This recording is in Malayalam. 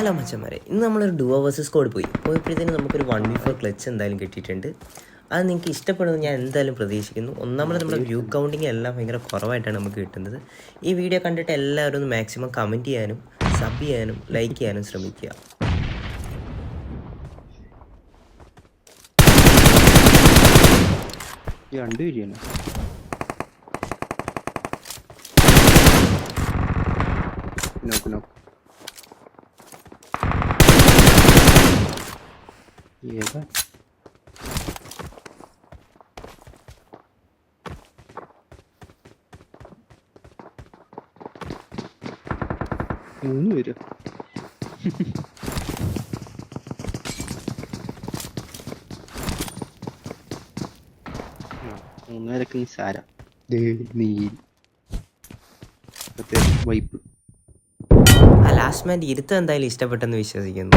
ഹലോ മച്ചന്മാരെ, ഇന്ന് നമ്മളൊരു ഡുവോ വേഴ്സസ് സ്ക്വാഡ് പോയപ്പോഴത്തേനും നമുക്കൊരു 1v4 ക്ലച്ച് എന്തായാലും കിട്ടിയിട്ടുണ്ട്. അത് നിങ്ങൾക്ക് ഇഷ്ടപ്പെടുമെന്ന് ഞാൻ എന്തായാലും പ്രതീക്ഷിക്കുന്നു. ഒന്നാമത് നമ്മുടെ വ്യൂ കൗണ്ടിങ് എല്ലാം ഭയങ്കര കുറവായിട്ടാണ് നമുക്ക് കിട്ടുന്നത്. ഈ വീഡിയോ കണ്ടിട്ട് എല്ലാവരും ഒന്ന് മാക്സിമം കമൻറ്റ് ചെയ്യാനും സബ് ചെയ്യാനും ലൈക്ക് ചെയ്യാനും ശ്രമിക്കുക. മൂന്നുപേരൊക്കെ നിസ്സാര വൈപ്പ്. ലാസ്റ്റ് മാൻ ഇരുത്തം എന്തായാലും ഇഷ്ടപ്പെട്ടെന്ന് വിശ്വസിക്കുന്നു.